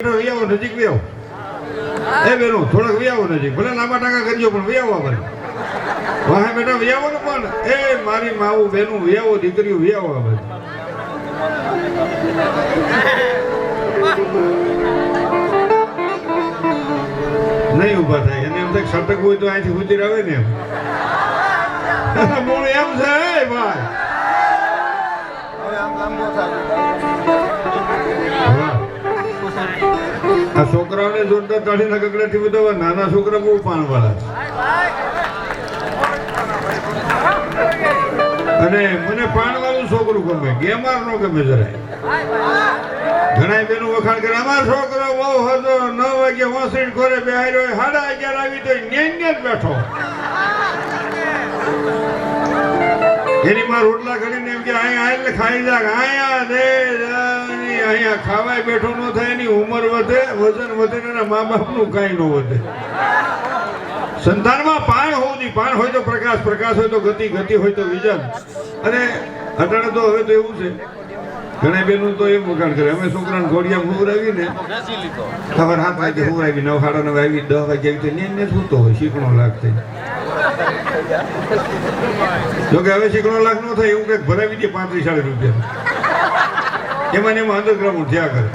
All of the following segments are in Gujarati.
બેઠો વ્યાવો નજીક વ્યાવો એ બેનો થોડાક વ્યાવો નજીક ભલે લાંબા ટાંકા કરજો પણ વ્યાવો આપણે વાહે બેઠા વ્યાવો ને પણ એ મારી માવું બેનું વ્યાવો દીકરીઓ વ્યાવો આપણે નહીં ઉભા થાય એને એમ થાય સટક હોય તો અહીંથી ઉતરી આવે ને એમ બોલ એમ છે ભાઈ આ છોકરાઓને જોરદાર તાળીના કકડાથી બધા નાના છોકરા બહુ પાણવાળા અને મને પાણવાળું છોકરું ગમે ગેમાર નો ગમે જરાય ઘણા બેનો વખાણ કરે અમારો છોકરો બહુ હતો 9 વાગે હોંસડી ઘરે બેહાર્યો 11:30 આવી તો ન્યા જ બેઠો એની માં રોટલા કરીને એમ કે અહીંયા આવીને ખાઈ જા અહીંયા દે અહીંયા ખાવાય બેઠો ન થાય એની ઉંમર વધે વજન વધે ને મા બાપનું કાંઈ ન વધે સંતાનમાં પાણ હોવું જોઈએ પાણ હોય તો પ્રકાશ પ્રકાશ હોય તો ગતિ ગતિ હોય તો વિજન અને અટાણે તો હવે તો એવું છે ઘણા બેનું તો એમ વખાણ કરે અમે છોકરાને ઘોડિયા હુવરાવી ને ખબર 7 વાગે હુવરાવી 9, 9:30 આવી 10 વાગે આવી ને સૂતો હોય શીખણો લાગશે જોકે હવે શીખણો લાખ નો થાય એવું કંઈક ભરાવી દે 35-40 રૂપિયા એમાં ને એમાં અંડરગ્રાઉન્ડ થયા કરે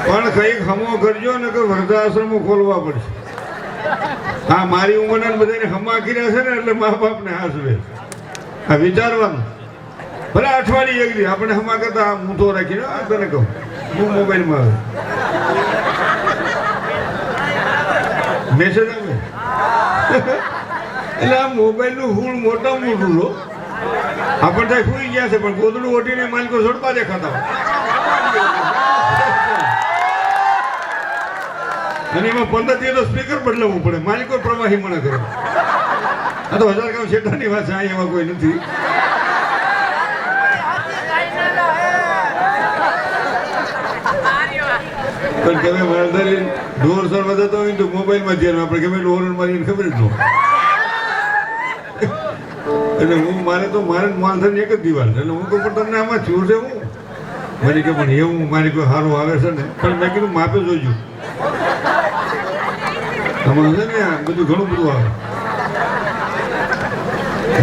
પણ કઈક હમો કરજો ને કે વૃદ્ધાશ્રમો ખોલવા પડશે હા મારી ઉંમરના બધાને હમા કર્યા છે ને એટલે મા બાપને હાસવે આ વિચારવાનું ભલે અઠવાડિયે એક દી આપણે હમા કરતા મૂંધો રાખીને તને કહું હું મોબાઈલમાં આવે મેસેજ આવે એટલે આ મોબાઈલનું હુળ મોટા મોટું લો આપણે ત્યાં સુઈ ગયા છે પણ ગોદડું ઓટીને માલિકો સડતા દેખાતા અને એમાં 15 દિવસ સ્પીકર બદલાવવું પડે માલિકો પ્રવાહી મને કરે આ તો 1000 ગામ શેઠાની વાત છે એમાં કોઈ નથી પણ તમે માલધારી ઢોર સરવા જતો હોય તો મોબાઈલમાં ધ્યાન આપણે ગમે હોરન મારીને ખબર જ ન એટલે હું મારે માલધારી એક જ દિવાલ એટલે હું કહું પણ તમને આમાં છું છે હું મને કે પણ એવું મારી કોઈ સારું આવે છે ને પણ મેં કીધું માપે જોઈજો આમાં છે ને બધું ઘણું બધું આવે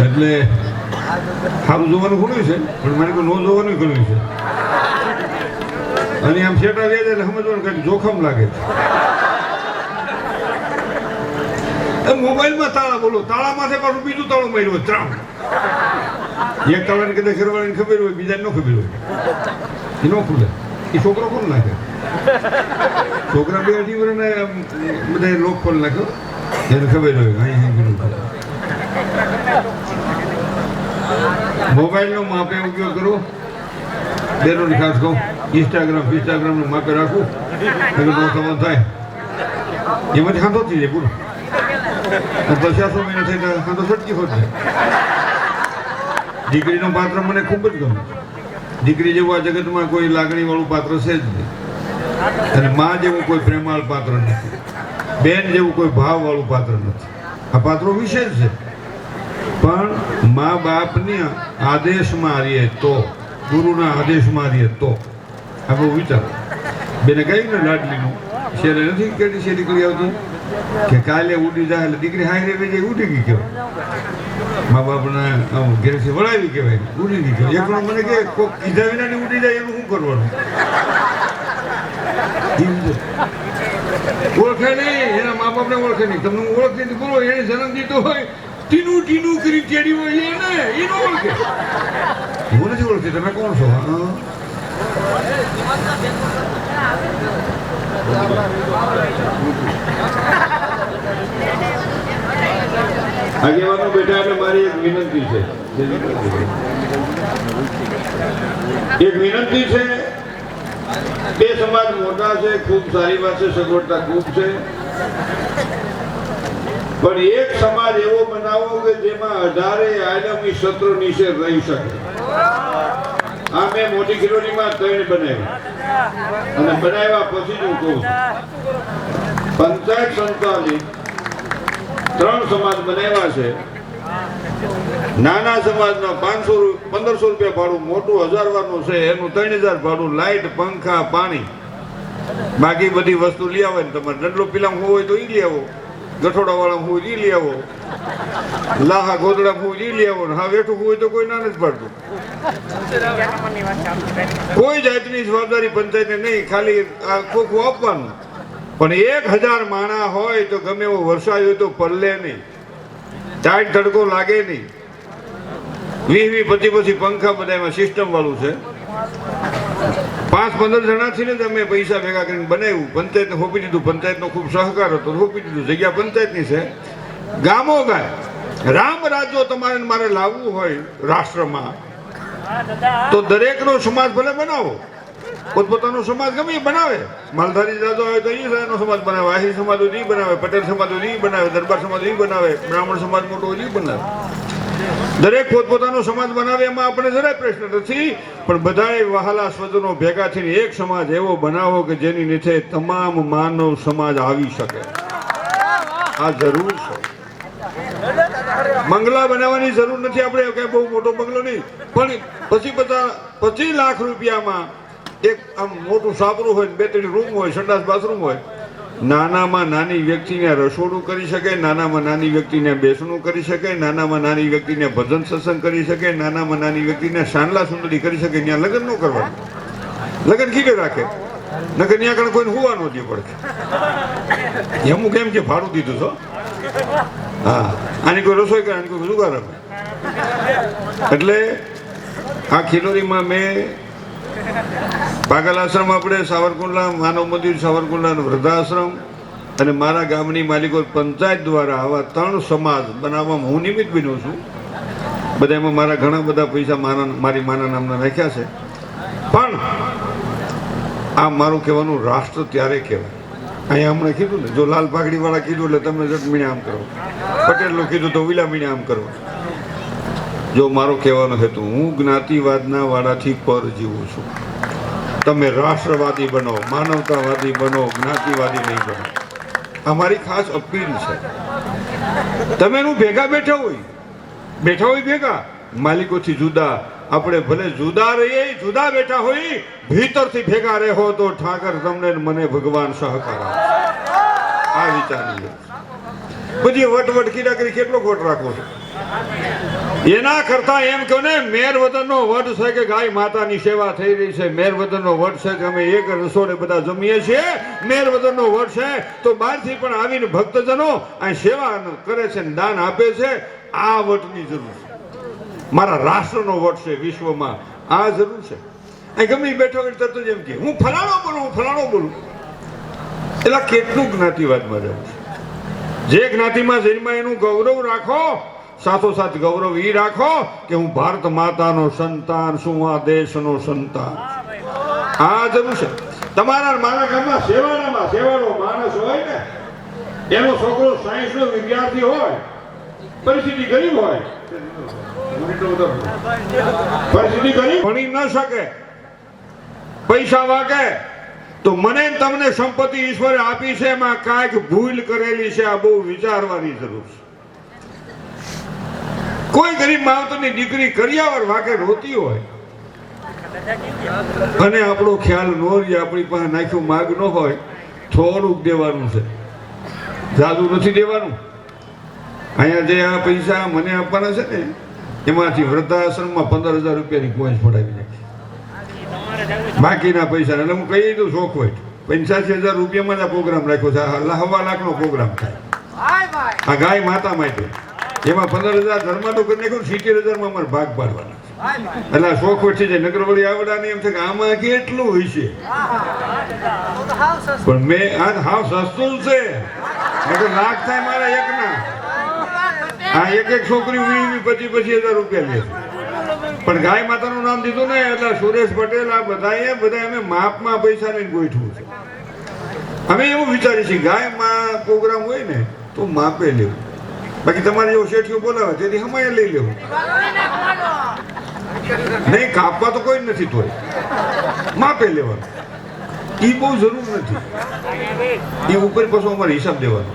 એટલે સારું જોવાનું ઘણું છે પણ મારે કોઈ ન જોવાનું ઘણું છે અને આમ શેટા રહે છે એટલે સમજવાનું કઈ જોખમ લાગે છે મોબાઈલમાં તાળા બોલો તાળામાંથી પાછું બીજું તાળું માર્યું 3 એક તાળાને કદાચ ઘરવાળાને ખબર હોય બીજાને ન ખબર હોય એ ન ખુલે એ છોકરો કોણ નાખે છોકરા 2-2 વર્ષના બધા લોક કોણ નાખ્યો એને ખબર હોય અહીં મોબાઈલનો માપે ઉપયોગ કરો બેરોને ખાસ કહું ઇન્સ્ટાગ્રામનું માપે રાખવું એટલે બહુ સંબંધ થાય એમાંથી ખાંધો થઈ જાય પૂરો તો 600 મહિના થઈ તો ખાંધો છટકી હોત જાય દીકરીનું પાત્ર મને ખૂબ જ ગમે દીકરી જેવું આ જગતમાં કોઈ લાગણી વાળું પાત્ર છે જ નહીં અને મા જેવું કોઈ પ્રેમાળ પાત્ર નથી બેન જેવું કોઈ ભાવ વાળું પાત્ર નથી આ પાત્રો વિશેષ છે પણ મા બાપની આદેશમાં રહીએ તો ગુરુના આદેશમાં રહીએ તો આ બહુ વિચાર બેને કહ્યું ને લાડલીનું શેરે નથી કેટલી શેરી કરી આવતી કે કાલે ઉડી જાય એટલે દીકરી હાઈ રે જાય ઉડી ગઈ કહેવાય મા બાપના ઘેરથી વળાવી કહેવાય ઉડી ગઈ કહેવાય એકલો મને કે કોઈક કીધા વિના ઉડી જાય એનું શું કરવાનું ઓળખે નહીં એના મા બાપને ઓળખે નહીં તમને હું ઓળખતી નથી બોલો એને જન્મ દીધો હોય ટીનું કરી તેડી હોય એને એનો ઓળખે હું નથી ઓળખતી તમે કોણ છો આગેવાનો બેઠા એટલે મારી એક વિનંતી છે બે સમાજ મોટા છે ખૂબ સારી વાત છે સગવડતા ખૂબ છે પણ એક સમાજ એવો બનાવો કે જેમાં 18 આલમી શત્રુ નીચે રહી શકે આ મેં મોટી ખીલોડીમાં 3 બનાવ્યા અને બનાવ્યા પછી હું કહું પંચાયત સંસ્થાની 3 સમાજ બનાવ્યા છે નાના સમાજના 1500 રૂપિયા ભાડું મોટું 1000 વારનું છે એનું 3000 ભાડું લાઈટ પંખા પાણી બાકી બધી વસ્તુ લઈ આવે ને તમારે દંડલો પીલા હોય તો એ લઈ આવો, ગઠોડા વાળા હોય એ લઈ આવો, લાહા ગોદડા હોય એ લઈ આવો. હા વેઠું હોય તો કોઈ ના નથી પાડતું. કોઈ જાતની જવાબદારી પંચાયતને નહીં, ખાલી આ ખોખું આપવાનું. પણ 1000 માણા હોય તો ગમે એવો વરસાદ હોય તો પલ્લે નહીં, ટાઈટ તડકો લાગે નહીં. 20-25 પછી પંખા બધામાં સિસ્ટમ વાળું છે. 5-15 જણાથી ને અમે પૈસા ભેગા કરીને બનાવ્યું, પંચાયતને સોંપી દીધું. પંચાયતનો ખૂબ સહકાર હતો, સોંપી દીધું. જગ્યા પંચાયતની છે. ગામો ગાય રામ રાજ્યો તમારે મારે લાવવું હોય રાષ્ટ્રમાં તો દરેકનો સમાજ ભલે બનાવો, પોતપોતાનો સમાજ ગમે એ બનાવે. માલધારી જાજો હોય તો એનો સમાજ બનાવે, આહિર સમાજ હોય એ બનાવે, પટેલ સમાજ હોય એ બનાવે, દરબાર સમાજ એ બનાવે, બ્રાહ્મણ સમાજ મોટો હોય એ બનાવે. દરેક પોતપોતાનો સમાજ બનાવે એમાં આપણે જરાય પ્રશ્ન નથી. પણ બધાએ વહાલા સ્વજનો ભેગા થઈને એક સમાજ એવો બનાવો કે જેની નીચે તમામ માનવ સમાજ આવી શકે. આ જરૂર છે. બંગલા બનાવવાની જરૂર નથી. આપણે કઈ બહુ મોટો બંગલો નહીં, પણ પછી 25 લાખ રૂપિયામાં એક આમ મોટું સાપરું હોય, 2-3 રૂમ હોય, સંડાસ બાથરૂમ હોય. નાનામાં નાની વ્યક્તિને રસોડું કરી શકે, નાનામાં નાની વ્યક્તિને બેસણું કરી શકે, નાનામાં નાની વ્યક્તિને ભજન સત્સંગ કરી શકે, નાનામાં નાની વ્યક્તિને સાંડલા સુંદરી કરી શકે. ત્યાં લગ્ન ન કરવાનું, લગ્ન કીધે રાખે, નકર ત્યાં કણ કોઈને હોવા ન દે પડે. અમુક એમ કે ભાડું દીધું છો. હા, આની કોઈ રસોઈ કરે, આની કોઈ જુગાર રમે. એટલે આ ખીલોરીમાં મેં પાગલ આશ્રમ, આપણે સાવરકુંડલા માનવ મંદિર, સાવરકુંડલા વૃદ્ધાશ્રમ અને મારા ગામની માલિકો પંચાયત દ્વારા આવા 3 સમાજ બનાવવામાં હું નિમિત્ત બન્યો છું. બધામાં મારા ઘણા બધા પૈસા મારી માના નામના નાખ્યા છે. પણ આ મારું કહેવાનું રાષ્ટ્ર ત્યારે કહેવાય. અહીંયા હમણાં કીધું ને, જો લાલ પાઘડી વાળા કીધું એટલે તમે જટમીને આમ કરો, પટેલનું કીધું તો વિલામીને આમ કરો. જો મારો કહેવાનો હેતુ, હું જ્ઞાતિવાદના વાળાથી પર જીવું છું. તમે રાષ્ટ્રવાદી બનો, માનવતાવાદી બનો, જ્ઞાતિવાદી નહીં બનો. આ મારી ખાસ અપીલ છે. તમે એનું ભેગા બેઠા હોય ભેગા, માલિકોથી જુદા. આપણે ભલે જુદા રહીએ, જુદા બેઠા હોય, ભીતરથી ભેગા રહો તો ઠાકર તમને મને ભગવાન સહકાર આપે. આ વિચારીએ. બધી વટ કીડા કરી કેટલો વટ રાખો છો? એના કરતા એમ કહો ને, મેરવદનનો વટ છે કે ગાય માતાની સેવા થઈ રહી છે. મેરવદનનો વટ છે કે અમે એક રસોડે બધા જમીએ છીએ. મેરવદનનો વટ છે તો બહારથી પણ આવીને ભક્તજનો આ સેવા કરે છે, દાન આપે છે. આ વટની જરૂર છે. મારા રાષ્ટ્રનો વટ છે વિશ્વમાં, આ જરૂર છે. અહીં ગમે બેઠો હોય તરત જ એમ કે હું ફલાણો બોલું. એટલે કેટલું જ્ઞાતિવાદમાં જવું છે? જે જ્ઞાતિમાં જન્મ એનું ગૌરવ રાખો, સાથોસાથ ગૌરવ એ રાખો કે હું ભારત માતાનો સંતાન છું, આ દેશનો સંતાન. આ જરૂર છે. તમારા મારા ગામમાં સેવાનો માણસ હોય ને, એનો છોકરો સાયન્સનો વિદ્યાર્થી હોય, પરિસ્થિતિ ગરીબ હોય, ભણી ન શકે, પૈસા વાગે, તો મને તમને સંપત્તિ ઈશ્વરે આપી છે, એમાં કાંઈક ભૂલ કરેલી છે. આ બહુ વિચારવાની જરૂર છે. કોઈ ગરીબ માવતરની દીકરી કરિયાવર વાગે રોતી હોય અને આપણો ખ્યાલ ન રહે, આપણી પાસે નાખ્યું માગ ન હોય, થોડુંક દેવાનું છે, જાદુ નથી દેવાનું. અહીંયા જે આ પૈસા મને આપવાના છે ને, એમાંથી વૃદ્ધાશ્રમમાં 15,000 રૂપિયાની પોઈન્ટ પડાવી નાખી. બાકીના પૈસા એટલે હું કહી દઉં ચોખવટ, 85,000 રૂપિયામાં જ આ પ્રોગ્રામ રાખ્યો છે. 1.25 લાખનો પ્રોગ્રામ થાય આ ગાય માતા માટે. એમાં 15,000 ધર્મમાં તો કરી નાખ્યું, 70,000માં અમારે ભાગ પાડવાના. એટલે ચોખવટ થઈ જાય. નગરવળી આવડાની એમ છે કે આમાં કેટલું હોય છે, પણ મેં આ હાવ સસ્તું છે. લાખ થાય મારા એકના. આ એક છોકરી 20,000-25,000 રૂપિયા લે. પણ ગાય માતાનું નામ દીધું ને એટલે સુરેશ પટેલ આ બધા અમે માપમાં પૈસા લઈને ગોઠવું છે. અમે એવું વિચારીએ છીએ ગાયમાં પ્રોગ્રામ હોય ને તો માપે લેવું. બાકી તમારે જેવો શેઠિયો બોલાવે તેથી હમાય લઈ લેવું. નહીં કાપવા તો કોઈ નથી, તોય માપે લેવાનું. એ બહુ જરૂર નથી. એ ઉપર પાછો અમારે હિસાબ દેવાનો.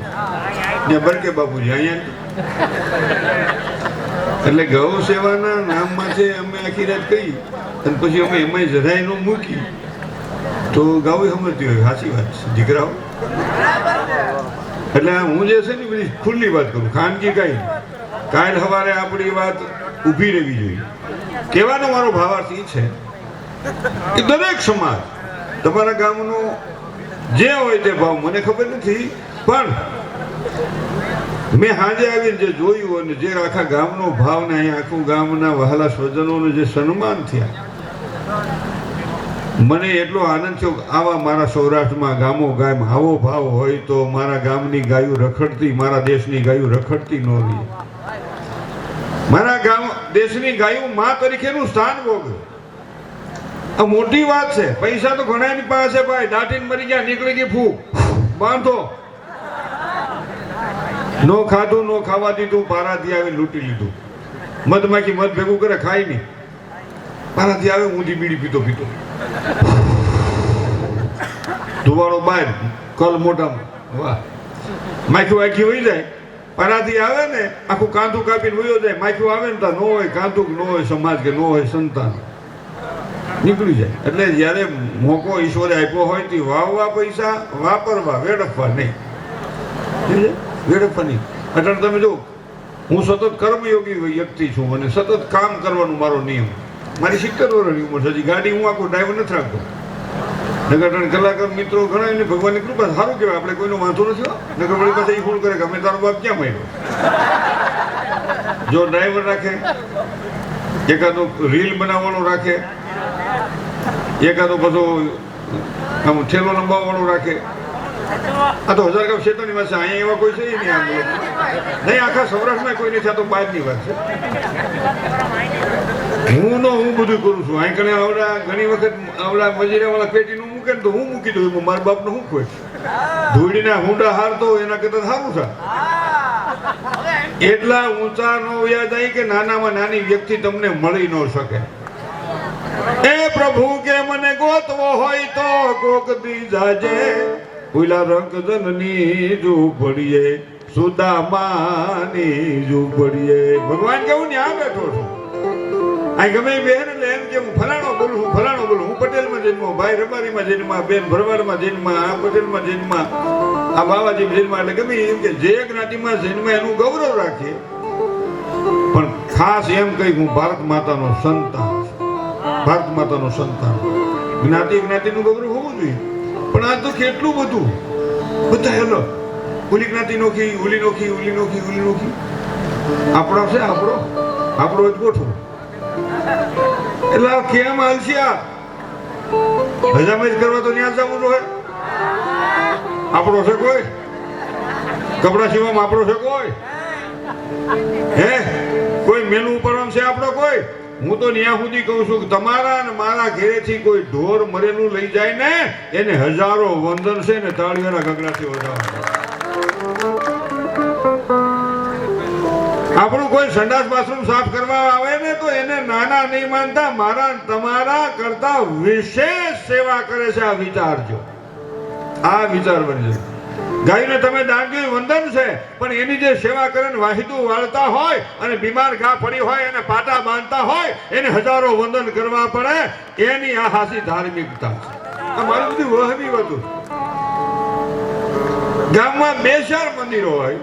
ત્યાં બરકે બાપુજી અહીંયા. એટલે ગૌ સેવાના નામમાં છે અમે આખી રાત કહી અને પછી અમે એમાં જરાય ન મૂકી. તો ગાવું સમજતી હોય સાચી વાત છે દીકરાઓ. એટલે હું જે છે ને બધી ખુલ્લી વાત કરું, ખાનગી કઈ. કાલ સવારે આપણી વાત ઊભી રહેવી જોઈએ. કહેવાનો મારો ભાવાર્થ એ છે કે દરેક સમાજ તમારા ગામનો જે હોય તે ભાવ મને ખબર નથી, પણ મેં સાંજે આવીને જે જોયું અને જે આખા ગામનો ભાવ ને અહીંયા આખું ગામના વહાલા સ્વજનોને જે સન્માન થયા, મને એટલો આનંદ થયો. આવા મારા સૌરાષ્ટ્રમાં ગામો ગામ આવો ભાવ હોય તો મારા ગામની ગાયું રખડતી, મારા દેશની ગાયું રખડતી ન રહી. મારા ગામ દેશની ગાયું માં તરીકેનું સ્થાન ભોગવે. આ મોટી વાત છે. પૈસા તો ઘણા એની પાસે ભાઈ, દાટીને મરી ગયા, નીકળી ગઈ ફૂ બાંધો, નો ખાધું નો ખાવા દીધું, પારાથી આવી લૂંટી લીધું. મધમાખી મધ ભેગું કરે, ખાય નહીં, પારાથી આવે ઊંધી બીડી પીતો પીતો, ધુવાળો બહાર, કલ મોઢામાં, વાહ. માખી વાખી વહી જાય, પારાથી આવે ને આખું કાંધું કાપીને વયો જાય. માખી આવે ને ત્યાં ન હોય કાંધું, ન હોય સમાજ, કે ન હોય સંતાન, નીકળી જાય. એટલે જયારે મોકો ઈશ્વરે આપ્યો હોય તે વાવવા પૈસા વાપરવા, વેડફવા નહીં, વેડફવા નહીં. એટલે તમે જો, હું સતત કર્મયોગી વ્યક્તિ છું અને સતત કામ કરવાનું મારો નિયમ. મારી 70 વર્ષની ઉંમર છે, હજી ગાડી હું આખું ડ્રાઈવર નથી રાખતો. નગર કલાકાર મિત્રો ઘણા એને ભગવાનની કૃપા, સારું કહેવાય. આપણે કોઈનો વાંધો નથી. નગર વળી પાસે એ ફોન કરે કે અમે તારો બાપ ક્યાં મળ્યો. જો ડ્રાઈવર રાખે, એકાદો રીલ બનાવવાનો રાખે, એકાદો બધો આમ ઠેલો લંબાવવાનો રાખે. આ તો 1000 ગામ ક્ષેત્રની વાત છે. અહીંયા એવા કોઈ છે નહીં. આમ નહીં, આખા સૌરાષ્ટ્રમાં કોઈ નથી. આ તો બહારની વાત છે. હું બધું કરું છું. અહીં કને આવડા ઘણી વખત આવડા મજીરાવાળા પેટીનું મૂકે ને તો હું મૂકી દઉં. મારા બાપને હું કોઈ ધૂળીના હુંડા હારતો એના કરતા સારું છે. એટલા ઊંચા નો વ્યા જાય કે નાનામાં નાની વ્યક્તિ તમને મળી ન શકે. એ પ્રભુ કે મને ગોતવો હોય તો કોક દી જાજે, ઓલા રંગજનની ઝૂંપડીએ, સુદામાની ઝૂંપડીએ. ભગવાન કેવું ત્યાં બેઠો છું. આ ગમે બેન એટલે એમ કે હું ફલાણો બોલું, હું ફલાણો બોલું. હું પટેલમાં જન્મો, ભાઈ રબારીમાં જન્મા, બેન ભરવાડમાં જન્મા, આ પટેલમાં જન્મા, આ બાવાજીમાં જન્મા. એટલે ગમે એમ કે જે જ્ઞાતિમાં જન્મ એનું ગૌરવ રાખીએ. પણ ખાસ એમ કહી હું ભારત માતાનો સંતાન, ભારત માતાનો સંતાન. જ્ઞાતિનું ગૌરવ હોવું જોઈએ. પણ આ તો કેટલું બધું બધા હેલો, ઓલી જ્ઞાતિ નોખી, ઓલી નોખી, ઓલી નોખી, ઓલી નોખી. આપણો છે, આપણો જ ગોઠવો. એટલે કેમ હાલશે આ હજામત કરવા? તો ત્યાં જવું જોઈએ. આપણો છે કોઈ? કપડા સીવામાં આપણો છે કોઈ? હે કોઈ મેલું ઉપરવાનું છે આપણો કોઈ? હું તો ત્યાં સુધી કહું છું કે તમારા અને મારા ઘરેથી કોઈ ઢોર મરેલું લઈ જાય ને એને હજારો વંદન છે ને તાળીઓના ગગડાથી વધારે. આપણું કોઈ સંડાસ બાથરૂમ સાફ કરવા આવે ને તો એને નાના નહીં માનતા, મારા તમારા કરતા વિશેષ સેવા કરે છે. આ વિચારજો, આ વિચારવાની છે. ગાયને તમે દાંડ્યું વંદન છે, પણ એની જે સેવા કરે ને વાહિદું વાળતા હોય અને બીમાર ઘા પડી હોય એને પાટા બાંધતા હોય એને હજારો વંદન કરવા પડે. એની આ હાસી ધાર્મિકતા છે. આ મારું બધું વહમી હતું. ગામમાં 2-4 મંદિરો હોય,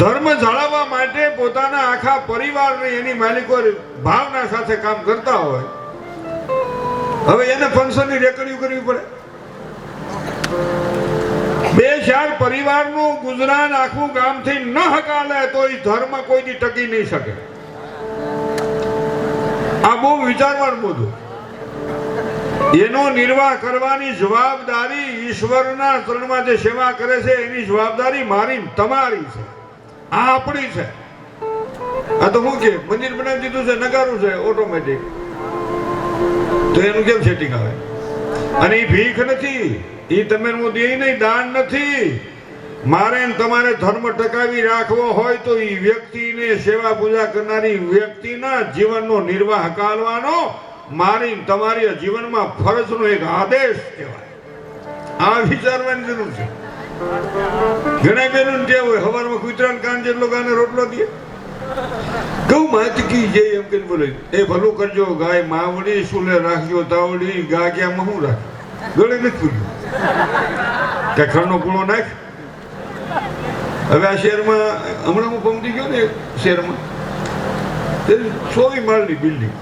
ધર્મ જાળવવા માટે પોતાના આખા પરિવારને એની માલિકો ભાવના સાથે કામ કરતા હોય. હવે એને ફંક્શનની રેકડીઓ કરવી પડે. 2-4 પરિવારનું ગુજરાન આખું ગામથી ન હકાલે તો એ ધર્મ કોઈની ટકી નહીં શકે. આ બહુ વિચારવાનું બધું. એનો નિર્વાહ કરવાની જવાબદારી ઈશ્વરના ચરણમાં જે સેવા કરે છે એની જવાબદારી મારી તમારી છે, આ આપણી છે. આ તો શું કે મંદિર બનાવી દીધું છે, નગારું છે ઓટોમેટિક, તો એનું કેમ સેટિંગ આવે? અને એ ભીખ નથી, એ તમે નહીં, દાન નથી. મારે તમારે ધર્મ ટકાવી રાખવો હોય તો એ વ્યક્તિને સેવા પૂજા કરનારી વ્યક્તિના જીવનનો નિર્વાહ કાઢવાનો મારી તમારી જીવનમાં ફરજનો એક આદેશ કહેવાય. આ વિચારવાની જરૂર છે. ઘણા બહેનો જે હોય સવારમાં કૂતરાને કાન જેટલો ગાને રોટલો દે, ગૌ માતા કી જય એમ કરીને બોલે. એ ભલું કરજો ગાય માવડી, સુલે રાખજો તાવડી, ગા ક્યાંમાં હું રાખ ગળે નથી પૂછ્યું કે ખરનો પૂળો નાખ. હવે આ શહેરમાં હમણાં હું પહોંચી ગયો ને શહેરમાં, 100 માળની બિલ્ડિંગ,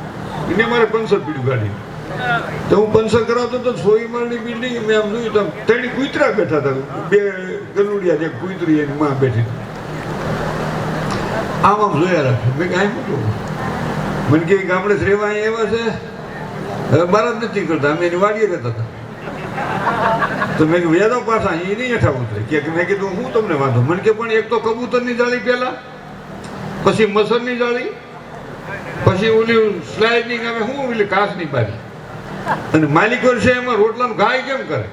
એને મારે પંચર પીડ્યું ગાડી, તો હું પંચર કરાવતો તો 100 માળની બિલ્ડિંગ. મેં આમ જોયું તો 3 કૂતરા બેઠા હતા, 2 ગલુડિયા, એક કૂતરી એની માં બેઠી. આમ જોયા રાખે. મેં કાંઈ મોટું મને કે ગામડે રેવા અહીંયા એવા છે, હવે બહાર જ નથી કરતા, અમે એની વાડીએ રહેતા હતા. તો મેં વેદો પાછા એ નહીં હેઠા ઉતરે કે મેં કીધું હું તમને વાંધો. મને કે પણ એક તો કબૂતરની જાળી પહેલા, પછી મસરની જાળી, પછી ઓલી સ્લાઇડિંગ આવે હું ઓલી કાચની બારી, અને માલિક છે એમાં રોટલાનું ગાય કેમ કરે?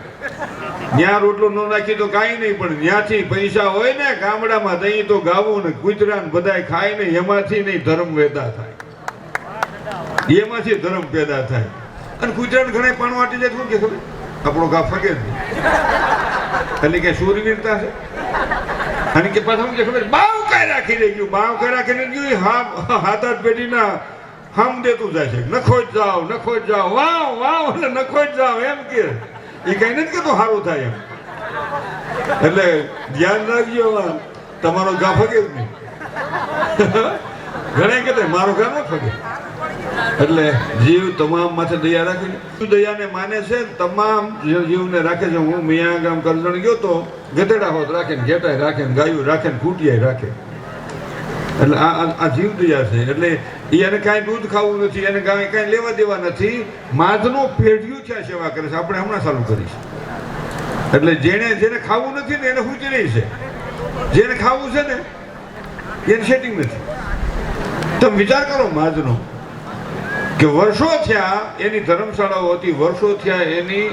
ત્યાં રોટલો ન નાખી તો કાંઈ નહીં, પણ ત્યાંથી પૈસા હોય ને ગામડામાં તઈ તો ગાવું ને કૂતરા ને બધાય ખાય ને, એમાંથી નહીં ધર્મ પેદા થાય, એમાંથી ધર્મ પેદા થાય. અને કૂતરાને ઘણા પાણું વાટી જાય શું કે ખબર? આપણો ગા ફગે જ નહીં, એટલે કે શૂરવીરતા છે. અને કે પાછા કે ખબર બાવ કઈ રાખી રહી ગયું, બાવ કઈ રાખીને ગયું હાથ પેઢીના હમ દેતું જાય છે, નખો જ જાઓ વાવ વાવ એટલે નખો જ જાઓ એમ કે. એ કઈ નથી કેતો સારું થાય એમ. એટલે ધ્યાન રાખજો, તમારો ગા ફગે જ નહીં. ઘણા કે મારો ગા ન ફગે. એટલે જીવ તમામ માથે દયા રાખે, દયાને માને છે, તમામ જીવને રાખે છે. હું મિયા ગામ કરજણ ગયો તો ગધેડા હોત રાખે ને, ઘેટાય રાખે ને, ગાયું રાખે ને, ખૂટિયાય રાખે. એટલે આ જીવ દયા છે. એટલે એને કાંઈ દૂધ ખાવું નથી, એને કાંઈ લેવા દેવા નથી. માધનો પેઢીઓ ત્યાં સેવા કરે છે. આપણે હમણાં ચાલુ કરીશું. એટલે જેને ખાવું નથી ને એને સૂચી રહી છે, જેને ખાવું છે ને એને સેટિંગ નથી. તમે વિચાર કરો માધનો કે વર્ષો થયા એની ધર્મશાળાઓ હતી, વર્ષો થયા એની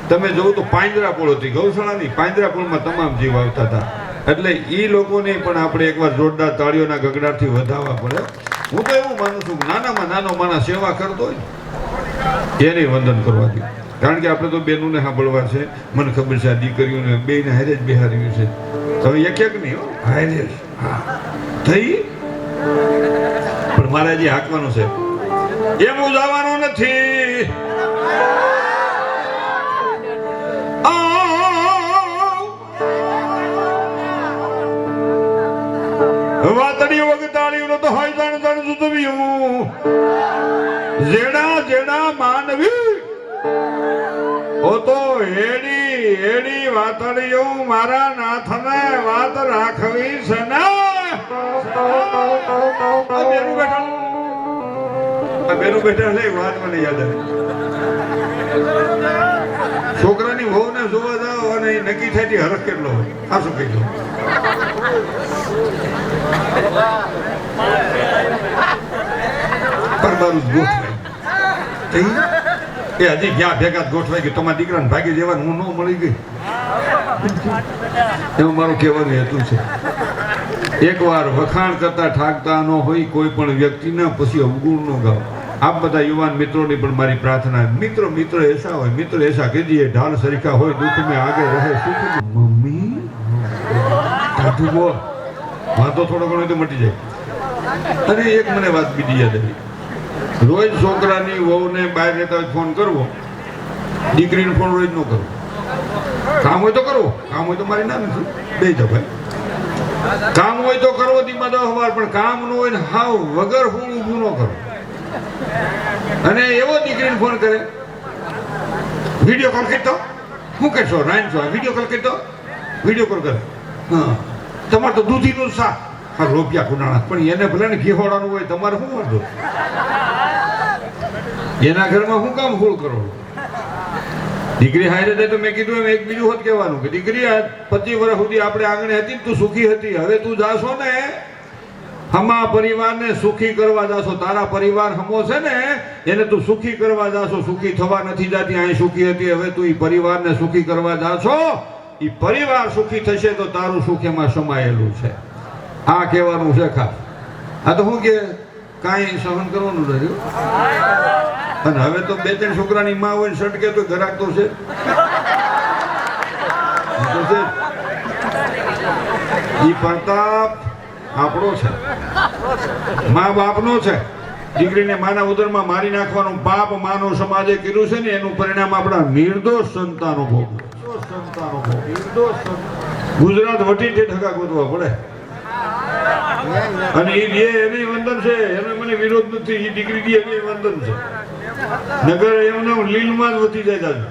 તમે જોવો તો પાંજરાપોળ હતી, ગૌશાળાની પાંજરાપોળમાં તમામ જીવ આવતા હતા. એટલે એ લોકોને પણ આપણે એકવાર જોરદાર તાળીઓના ગગડાટથી વધાવવા પડે. હું તો એવું માનું છું કે નાનામાં નાનો માણસ સેવા કરતો હોય એને વંદન કરવા દે. કારણ કે આપણે તો બેનોને સાંભળવા છે, મને ખબર છે આ દીકરીઓને બેને હારે જ બેહાર્યું છે. હવે એક નહીં હો, હારે થઈ પણ મારે હજી હાંકવાનું છે, એમ ઉજાવાનું નથી. વાતડી વગતાળીઓ તો હોય જાણ સુધવ્યું, જેડા માનવી ઓ તો એડી વાતડીઓ મારા નાથને વાત રાખવી છે ને. બેનું બેઠા છે, વાત મને યાદ આવે. છોકરાની વહુ ને જોવા જાવ અને નક્કી થાય હરખ કેટલો હોય. આ શું કહી દો પરબારું ગોઠવાય એ હજી ક્યાં ભેગા ગોઠવાય કે તમારા દીકરાને ભાગી જવાનું હું ન મળી ગઈ. એવું મારું કહેવાનું હેતુ છે. એકવાર વખાણ કરતા ઠાકતા ન હોય કોઈ પણ વ્યક્તિના, પછી અવગુણ ન ગાવ. આપ બધા યુવાન મિત્રોની પણ મારી પ્રાર્થના, મિત્ર એસા હોય, મિત્ર એસા કીજીએ ઢાલ સરીખા હોય, દુઃખ में आगे रहे सुख में. મમ્મી ટાઢું બોલ, વાંધો થોડો ઘણો તો મટી જાય. અને એક મને વાત બીજી યાદ આવી. રોજ છોકરાની વહુને બહાર રહેતા હોય ફોન કરવો, દીકરીને ફોન રોજ ન કરવો. કામ હોય તો કરવો, કામ હોય તો મારી ના નથી બે જાવ ભાઈ. કામ હોય તો કરવો દીમાં 10 વાર, પણ કામ ન હોય ને હાવ વગર હું ઊભું ન કરો. અને એવો દીકરીને ફોન કરે, વિડીયો કોલ કરતો હું કરશો રાઈન છો, વિડીયો કોલ કરતો વિડીયો કોલ કરે. હા તમારે તો દૂધીનું શાક, હા રૂપિયા કુનાણા, પણ એને ભલે ને ઘીહોડાનું હોય, તમારે શું વાંધો? એના ઘરમાં શું કામ ફૂલ કરો? દીકરી હારે જાય તો મેં કીધું એમ એક બીજું હોત કહેવાનું કે દીકરી 25 વર્ષ સુધી આપણે આંગણે હતી, તું સુખી હતી, હવે તું જાશો ને હમા પરિવારને સુખી કરવા જાશો. તારા પરિવાર હમો છે ને એને તું સુખી કરવા જાશો, સુખી થવા નથી જાતી. અહીં સુખી હતી, હવે તું એ પરિવારને સુખી કરવા જાશો. એ પરિવાર સુખી થશે તો તારું સુખ એમાં સમાયેલું છે. આ કહેવાનું છે ખાસ. આ તો શું કે કાંઈ સહન કરવાનું રહ્યું. અને હવે તો 2-3 છોકરાની માં હોય સટકે તો ઘરાક તો છે. ઈ પ્રતાપ આપણો છે, મા બાપનો છે. દીકરીને માના ઉદરમાં મારી નાખવાનું પાપ માનવ સમાજે કર્યું છે ને, એનું પરિણામ આપણા નિર્દોષ સંતાનો ભોગવે. ગુજરાત વટી ઠેઠકા ગોતવા પડે. અને એ એની વંદન છે, એનો મને વિરોધ નથી. એ દીકરી એની વંદન છે. નગર એમને લીલમાં જ વધી જાય.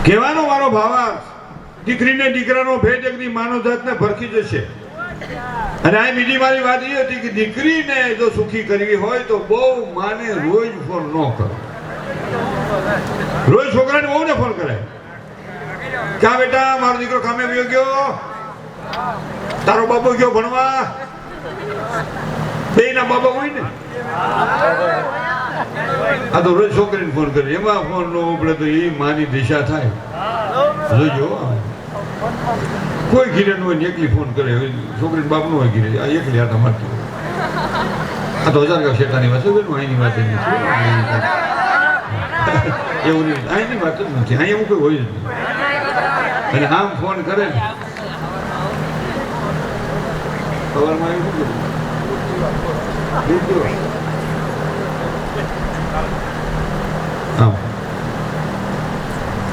કહેવાનો મારો ભાવાર્થ, દીકરીને દીકરાનો ભેદ એકદી માનવ જાતને ભરખી જશે. અને આ બીજી મારી વાત એ હતી કે દીકરીને જો સુખી કરવી હોય તો બહુ માને રોજ ફોન ન કરો. રોજ છોકરાને બહુ ને ફોન કરે, ક્યાં બેટા મારો દીકરો કામે ગયો ગયો, તારો બાબો ગયો ભણવા. બે ના બાબા હોય ને, આ તો રોજ છોકરીને ફોન કરે. એમાં ફોન ન ઉપડે તો એ માની દિશા થાય. જોજો કોઈ ઘીરે નો હોય એકલી ફોન કરે, છોકરીને બાપ નો હોય ઘીરે, આ એકલી આટા મારતી હોય. આ તો હજાર શેઠાની વાત છે, અહીંની વાત નથી. એવું નહીં, અહીંની વાત જ નથી. અહીં એવું કોઈ હોય જ નહીં. અને આમ ફોન કરે ને સવારમાં એવું શું આમ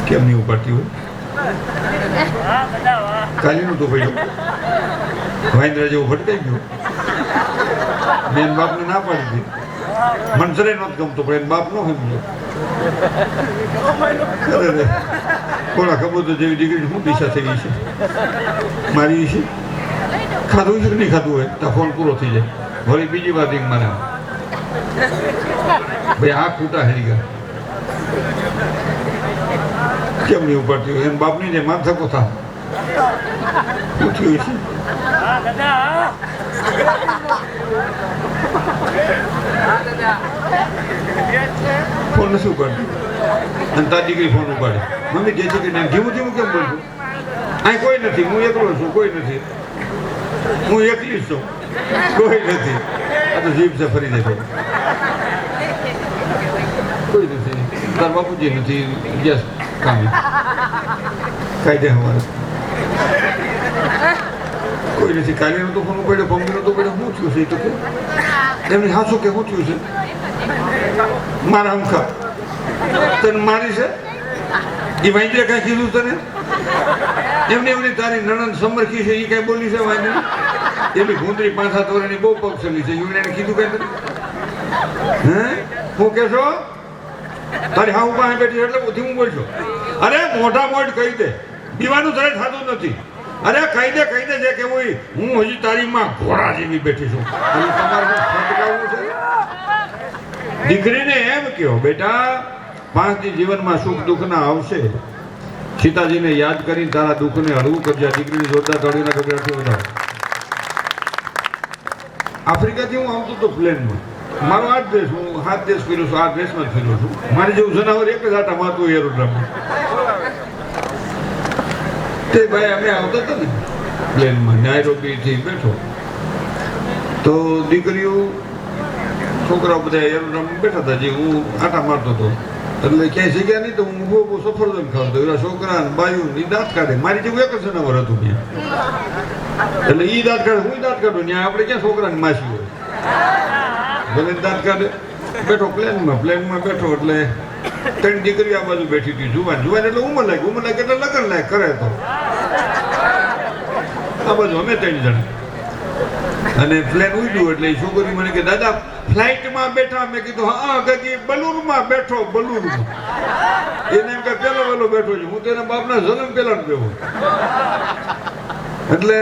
કેમ નહીં ઉપાડતી હોય? કાલીનું તો ભાઈ વાંદરા જેવું ભટકાઈ ગયું. બેન બાપને ના પાડી હતી. મનસરે નહોતું ગમતો પણ બાપ નો સમજ્યો. થોડા કબૂતર જેવી દીકરી શું દિશા થઈ છે મારી છે. ખાધું છે કે નહીં ખાધું હોય તો ફોન પૂરો થઈ જાય. વળી બીજી વાત એક મારે ભાઈ આ ખૂટા હેરી ગયા કેમ નહીં ઉપાડતી હોય? એમ બાપની જે માથા કોથા પૂછ્યું છે. ફોન નથી ઉપાડતી અને તારી દીકરી ફોન ઉપાડે. મમ્મી જે છે કે ધીમું ધીમું કેમ બોલશું? અહીં કોઈ નથી, હું એકલો છું, કોઈ નથી, હું એકલી જ છું, કોઈ નથી. આ તો જીભ છે ફરી જાય. કોઈ નથી, તાર બાપુજી નથી, યસ કામ કાયદે અમારે કોઈ નથી. કાલીનો તો ફોન ઉપાડ્યો, પંપીનો તો પડ્યો. શું થયું છે એ તો કે એમની હાસું કે શું થયું છે? મારા હમખા તને મારી છે એ વાંદરે કાંઈ કીધું તને? એમની એમની તારી નણંદ સમરખી છે એ કાંઈ બોલી છે વાંદરી? એની ભૂંદરી 5-7 વર્ષની બહુ પગસેલી છે, એને કીધું કાંઈ તને? હે હું કહેશો? તારી હા પાસે બેઠી એટલે હું બોલશો? અરે મોઢા મોઢ કહી દે, પીવાનું જરાય થતું નથી. અરે કહી દે જે કેવું હું હજી તારી માં ઘોડા જેવી બેઠી છું. દીકરીને એમ કહો બેટા 5 દી જીવનમાં સુખ દુઃખ ના આવશે. સીતાજીને યાદ કરીને તારા દુઃખને હળવું કરજે. દીકરીને જોરદાર તળીના ગગડાથી વધારે. આફ્રિકાથી હું આવતો હતો પ્લેનમાં. મારો આ જ દેશ, હું 7 દેશ ફર્યો છું, આ દેશમાં જ ફર્યો છું. મારી જેવું જનાવર એક જ આટા મારતું એરોડ્રામમાં. તે ભાઈ અમે આવતા હતા ને પ્લેનમાં, નાયરોબીથી બેઠો તો દીકરીઓ છોકરાઓ બધા એરોડ્રામમાં બેઠા હતા. જે હું આટા મારતો હતો એટલે ક્યાંય જગ્યા નહીં તો હું બહુ સફરજન ખાવતો. એવા છોકરા બાયું એ દાંત કાઢે. મારી જેવું એક જ જનાવર હતું ત્યાં. એટલે એ દાંત કાઢે, હું દાંત કાઢું. ત્યાં આપણે ક્યાં છોકરાની માસી હોય, ભલે દાંત કાઢે. બેઠો પ્લેનમાં બેઠો એટલે 3 દીકરીઓ આ બાજુ બેઠી હતી. જુવાન એટલે ઉંમર લાગે એટલે લગ્ન લાયક કરે. તો આ બાજુ અમે 3 જણા અને પ્લેન ઉડ્યું એટલે છોકરી મને કે દાદા ફ્લાઇટમાં બેઠા. મેં કીધું હા ગગી બલૂરમાં બેઠો, બલૂરમાં. એને એમ કે પેલો વેલો બેઠો છું. હું તેના બાપના જન્મ પેલા જ બેઠો. એટલે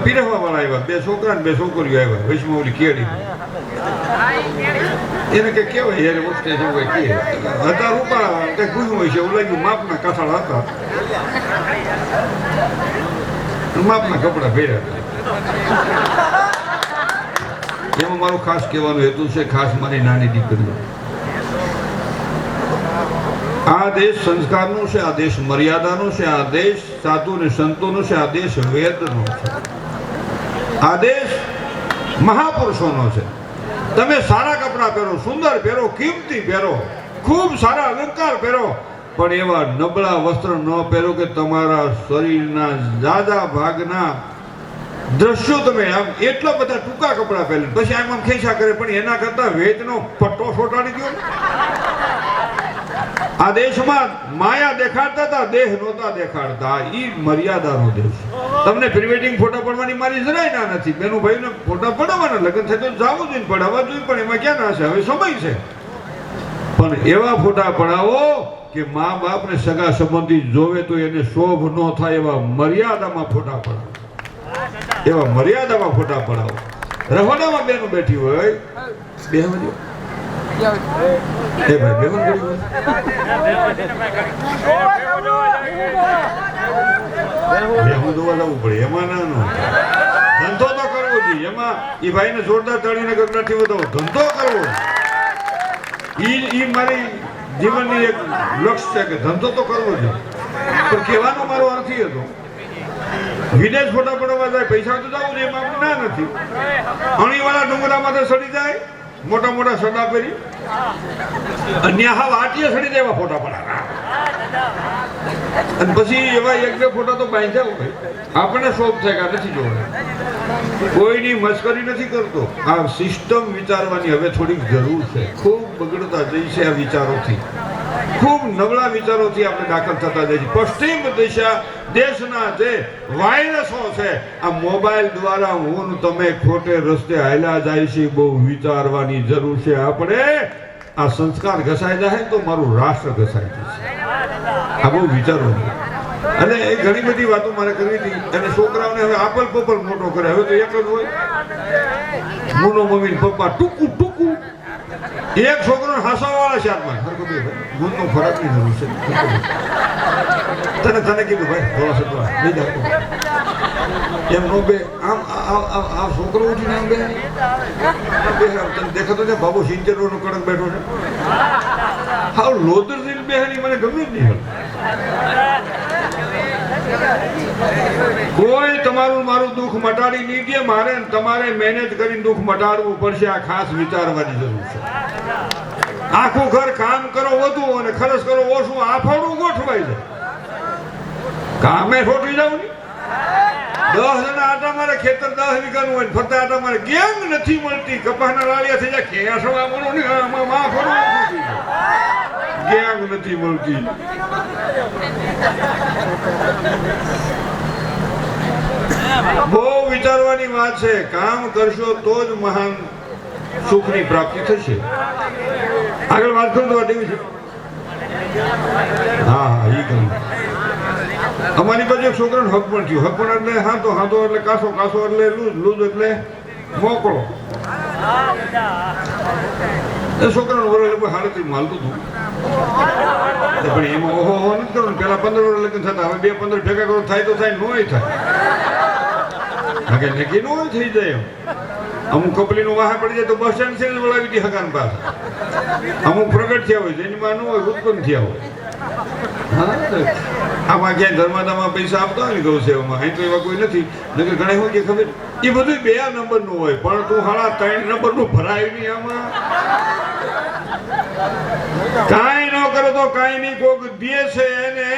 પીરસવા વાળા આવ્યા, 2 છોકરા ને 2 છોકરીઓ આવ્યા. વૈષ્ણવ ઓલી કેડી એને કે કેવાય યાર વખતે જેવું કે હતા રૂપા કઈ પૂછવું હોય છે. એવું લાગ્યું માપના કાથાળ હતા, માપના કપડા પહેર્યા હતા. એમાં મારું ખાસ કહેવાનો હેતુ છે, ખાસ મારી નાની દીકરીઓ. આ દેશ સંસ્કારનો છે, આ દેશ મર્યાદાનો છે, આ દેશ સાધુ ને સંતોનો છે, આ દેશ વેદનો છે, આ દેશ મહાપુરુષોનો છે. તમે સારા કપડા પહેરો, સુંદર પહેરો, કિંમતી પહેરો, ખૂબ સારા અલંકાર પહેરો, પણ એવા નબળા વસ્ત્ર ન પહેરો કે તમારા શરીરના જાજા ભાગના દ્રશ્યો તમે આમ એટલા બધા ટૂંકા કપડા પહેરે પછી આમ ખેંચા કરે, પણ એના કરતા વેચનો પટ્ટો છોટાડી દો. આ દેશમાં માયા દેખાડતા હતા, દેહ નહોતા દેખાડતા. ઈ મર્યાદાનો દેશ. તમને પ્રી વેડિંગ ફોટા પડવાની મારી જરાય ના નથી. બેનું ભાઈને ફોટા પડાવવાના, લગ્ન થાય તો જાવું જોઈએ, પડાવવા જોઈએ, પણ એમાં ક્યાં ના છે, હવે સમય છે. પણ એવા ફોટા પડાવો કે મા બાપ ને સગા સંબંધી જોવે તો એને શોભ ન થાય એવા મર્યાદામાં ફોટા પડાવો. એવા મર્યાદામાં ફોટા પડાવો. રહોડામાં બેનું બેઠી હોય, બેહવા એ ભાઈ બેહન જોવા જવું પડે, એમાં ના ધંધો તો કરવો જોઈએ. એમાં એ ભાઈ ને જોરદાર તાળીને ગગડાથી વધાવો, ધંધો કરવો. ઈ મારી જીવનની એક લક્ષ્ય છે કે ધંધો તો કરવો જોઈએ. પણ કહેવાનો મારો અર્થ એ હતો, વિદેશ ફોટા પડવા જાય, પૈસા તો જવું જોઈએ, એમાં ના નથી. અણીવાળા ડુંગરામાં તો સડી જાય, મોટા મોટા સડા પહેરી અન્ય હા વાટીએ સડી જાય એવા ફોટા પડાવે. અને પછી એવા એક બે ફોટા તો બાંધ્યા હોય, આપણે શોખ થાય કે નથી જોવા. કોઈની મસ્કરી નથી કરતો. આ સિસ્ટમ વિચારવાની હવે થોડીક જરૂર છે. ખૂબ બગડતા જઈ છે આ વિચારોથી, ખૂબ નબળા વિચારોથી આપણે દાખલ થતા જઈએ. પશ્ચિમ દેશના જે વાયરસો છે, આ મોબાઈલ દ્વારા હું તમે ખોટે રસ્તે હાલ્યા જાય છે. બહુ વિચારવાની જરૂર છે. આપણે આ સંસ્કાર ઘસાઈ જાય તો મારું રાષ્ટ્ર ઘસાઈ જશે. આ બહુ વિચારવાનું. અને એ ઘણી બધી વાતો મારે કરવી હતી. અને છોકરાઓને હવે આપલ પપલ મોટો કરે. હવે તો એક જ હોય, મુનો મમ્મી પપ્પા ટૂંકું ટૂંકું. એક છોકરો હાસવાવાળા શાકમાં ગુણનો ફરક ની જરૂર છે. તને કીધું ભાઈ થોડા સત્વા લઈ જાવ એમ નો બે આમ આ છોકરો ઉઠીને આમ બે તને દેખાતો છે બાબુ 70 નો કડક બેઠો છે. હાવ લોદર દિલ બેહની મને ગમે જ નહીં. કોઈ તમારું મારું દુઃખ મટાડી નહીં દે. મારે તમારે મહેનત કરીને દુઃખ મટાડવું પડશે. આ ખાસ વિચારવાની જરૂર છે. આખું ઘર કામ કરો વધુ અને ખર્ચ કરો ઓછું, આફાડું ગોઠવાય છે. કામે ખોટી જાવ ને 10 જણા આટા મારે ખેતર 10 વીઘાનું હોય, ફરતા આટા મારે ગેંગ નથી મળતી. કપાસના લાલિયા થઈ જાય, ખેસવા મળો ને આમાં માં ફરો ગેંગ નથી મળતી. બહુ વિચારવાની વાત છે. કામ કરશો તો જ મહાન સુખની પ્રાપ્તિ થશે. આગળ વાત કરું તો દેવી છે. હા એ કહ્યું. અમારી બાજુ એક છોકરાને હક પણ થયું. હક પણ એટલે હાથો એટલે કાસો એટલે લૂજ એટલે મોકળો. એ છોકરાનું વરસ હાડત્રીસ માલતું હતું. પણ એમાં ઓહો નથી કરવાનું. પેલા 15 વર્ષ લગ્ન થતા, હવે 2-15 ભેગા કરો થાય તો થાય, નોય થાય. નક્કી નો થઈ જાય. અમુક કપલીનું વાહ પડી જાય તો બસ સ્ટેન્ડ છે બોલાવી હતી હકાન પાસે. અમુક પ્રગટ થયા હોય, જેની માં ન હોય ઉત્પન્ન થયા હોય. આમાં ક્યાંય ધર્માદામાં પૈસા આપતા હોય ને ગૌ સેવામાં, અહીં તો એવા કોઈ નથી. નકર ઘણા હોય કે ખબર એ બધું 2 નંબરનું હોય, પણ તું હાડા 3 નંબરનું ભરાય નહીં. આમાં કાંઈ ન કરો તો કાંઈ નહીં. કોક દે છે એને